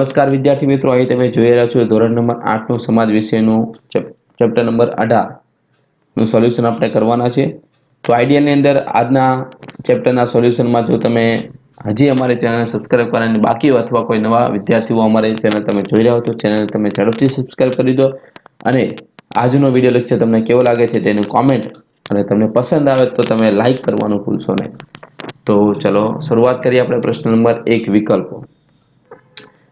નમસ્કાર વિદ્યાર્થી મિત્રો, અહીં તમે જોઈ રહ્યા છો ધોરણ નંબર 8 નું સમાજ વિષયનું ચેપ્ટર નંબર 18 નું સોલ્યુશન આપણે કરવાના છે। તો આઈડિયાની અંદર આજના ચેપ્ટરના સોલ્યુશનમાં જો તમે હજી અમારી ચેનલ સબસ્ક્રાઇબ કરવાની બાકી હોય અથવા કોઈ નવા વિદ્યાર્થીઓ અમારી ચેનલ તમે જોઈ રહ્યા હો તો ચેનલ તમે ઝડપથી સબસ્ક્રાઇબ કરી દો અને આજનો વિડિયો લેક્ચર તમને કેવો લાગે છે તેનું કોમેન્ટ અને તમને પસંદ આવે તો તમે લાઈક કરવાનું ભૂલશો નહીં। તો ચલો શરૂઆત કરીએ આપણે પ્રશ્ન નંબર 1 વિકલ્પો।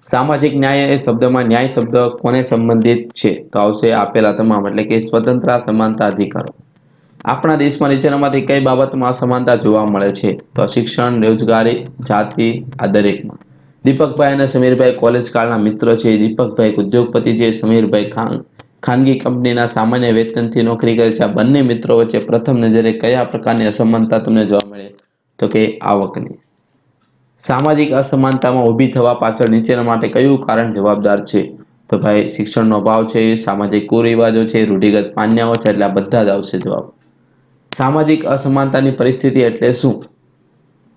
સામાજિક ન્યાય એ શબ્દમાં ન્યાય શબ્દ કોને સંબંધિત છે? તો આવશે આપેલા તમામ એટલે કે સ્વતંત્ર સમાનતા અધિકારો। આપણા દેશમાં નીચેનામાંથી કઈ બાબતમાં અસમાનતા જોવા મળે છે? તો શિક્ષણ, રોજગારી, જાતિ, આ દરેકમાં। દીપકભાઈ અને સમીરભાઈ કોલેજ કાળના મિત્રો છે। દીપકભાઈ ઉદ્યોગપતિ છે, સમીરભાઈ ખાનગી કંપનીના સામાન્ય વેતનથી નોકરી કરે છે। આ બંને મિત્રો વચ્ચે પ્રથમ નજરે કયા પ્રકારની અસમાનતા તમને જોવા મળે? તો કે આવકની। સામાજિક અસમાનતામાં ઊભી થવા પાછળ નીચેના માટે કયું કારણ જવાબદાર છે? તો ભાઈ શિક્ષણનો અભાવ છે, સામાજિક કુરિવાજો છે, રૂઢિગત માન્યતાઓ છે, એટલે આ બધા જ આવશે જવાબ। સામાજિક અસમાનતાની પરિસ્થિતિ એટલે શું?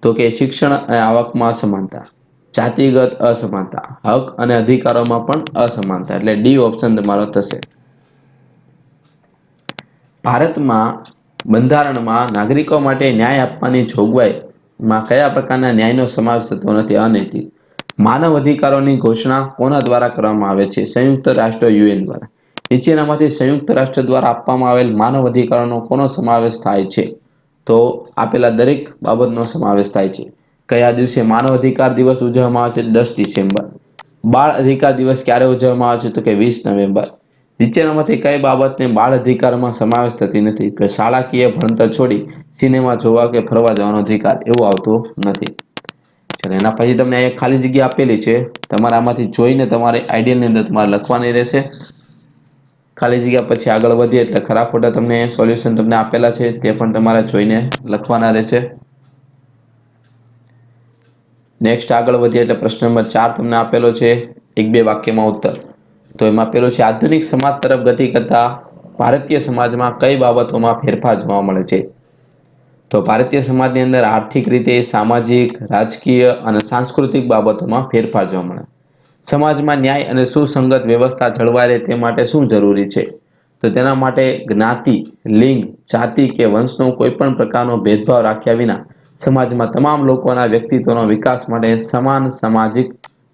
તો કે શિક્ષણ અને આવકમાં અસમાનતા, જાતિગત અસમાનતા, હક અને અધિકારોમાં પણ અસમાનતા, એટલે ડી ઓપ્શન તમારો થશે। ભારતમાં બંધારણમાં નાગરિકો માટે ન્યાય આપવાની જોગવાઈમાં કયા પ્રકારના ન્યાયનો સમાવેશ થતો નથી? અનૈતિક। માનવ અધિકારોની ઘોષણા કોના દ્વારા કરવામાં આવે છે? સંયુક્ત રાષ્ટ્ર યુએન દ્વારા। નીચેનામાંથી સંયુક્ત રાષ્ટ્ર દ્વારા આપવામાં આવેલ માનવ અધિકારોનો કોનો સમાવેશ થાય છે? તો આપેલા દરેક બાબતનો સમાવેશ થાય છે। કયા દિવસે માનવ અધિકાર દિવસ ઉજવવામાં આવે છે? 10 ડિસેમ્બર। બાળ અધિકાર દિવસ ક્યારે ઉજવવામાં આવે છે? તો કે 20 નવેમ્બર। નીચેનામાંથી કઈ બાબતને બાળ અધિકારમાં સમાવેશ થતી નથી? તો શાળાકીય ભણતર છોડી સિનેમા જોવા કે ફરવા જવાનો અધિકાર, એવું આવતું નથી। ચલો એના પછી તમને એક ખાલી જગ્યા આપેલી છે, તમારે આમાંથી જોઈને તમારે આઈડિયાની અંદર તમારે લખવાની રહેશે। ખાલી જગ્યા પછી આગળ વધીએ એટલે ખરા ખોટા તમને સોલ્યુશન તમને આપેલા છે તે પણ તમારે જોઈને લખવાના રહેશે। નેક્સ્ટ આગળ વધીએ એટલે પ્રશ્ન નંબર 4 તમને આપેલો છે, 1-2 વાક્યમાં ઉત્તર। તો એમાં પેલો છે, આધુનિક સમાજ તરફ ગતિ કરતા ભારતીય સમાજમાં કઈ બાબતોમાં ફેરફાર જોવા મળે છે? તો ભારતીય સમાજની અંદર આર્થિક રીતે, સામાજિક, રાજકીય અને સાંસ્કૃતિક બાબતોમાં ફેરફાર જોવા મળે। સમાજમાં ન્યાય અને સુસંગત વ્યવસ્થા જળવાય રહે તે માટે શું જરૂરી છે? તો તેના માટે જ્ઞાતિ, લિંગ, જાતિ કે વંશનો કોઈ પણ પ્રકારનો ભેદભાવ રાખ્યા વિના સમાજમાં તમામ લોકોના વ્યક્તિત્વનો વિકાસ માટે સમાન સામાજિક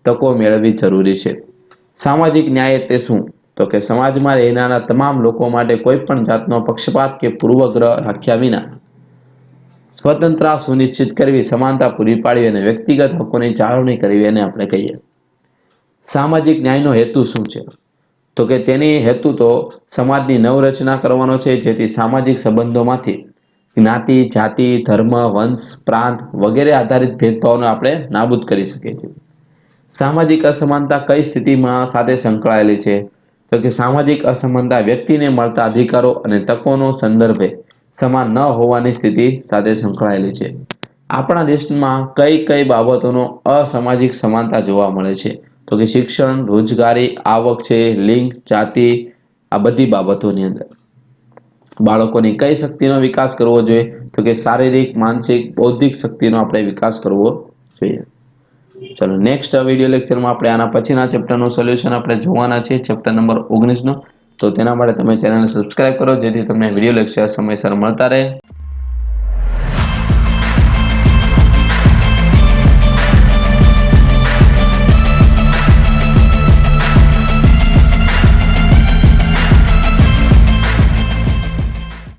તકો મેળવવી જરૂરી છે। સામાજિક ન્યાય એટલે શું? તો કે સમાજમાં રહેનારા તમામ લોકો માટે કોઈ પણ જાતનો પક્ષપાત કે પૂર્વગ્રહ રાખ્યા વિના સ્વતંત્રતા સુનિશ્ચિત કરવી, સમાનતા પૂરી પાડવી અને વ્યક્તિગત હકોની જાળવણી કરવી, એને આપણે કહીએ। સામાજિક ન્યાયનો હેતુ શું છે? તો કે તેની હેતુ તો સમાજની નવરચના કરવાનો છે, જેથી સામાજિક સંબંધોમાંથી જ્ઞાતિ, જાતિ, ધર્મ, વંશ, પ્રાંત વગેરે આધારિત ભેદભાવને આપણે નાબૂદ કરી શકીએ છીએ। સામાજિક અસમાનતા કઈ સ્થિતિમાં સાથે સંકળાયેલી છે? તો કે સામાજિક અસમાનતા વ્યક્તિને મળતા અધિકારો અને તકોનો સંદર્ભે સમાન ન હોવાની સ્થિતિ સાથે સંકળાયેલી છે। આપણા દેશમાં કઈ કઈ બાબતોનો અસામાજિક સમાનતા જોવા મળે છે? તો કે શિક્ષણ, રોજગારી, આવક છે, લિંગ, જાતિ, આ બધી બાબતોની અંદર। બાળકોની કઈ શક્તિનો વિકાસ કરવો જોઈએ? તો કે શારીરિક, માનસિક, બૌદ્ધિક શક્તિનો આપણે વિકાસ કરવો જોઈએ। ચલો નેક્સ્ટ વિડિયો લેક્ચરમાં આપણે આના પછીના ચેપ્ટરનું સોલ્યુશન આપણે જોવાના છે, ચેપ્ટર નંબર 19 નો। તો તેના માટે તમે ચેનલને સબસ્ક્રાઇબ કરો, જેથી તમને વિડિયો લેક્ચર સમયસર મળતા રહે।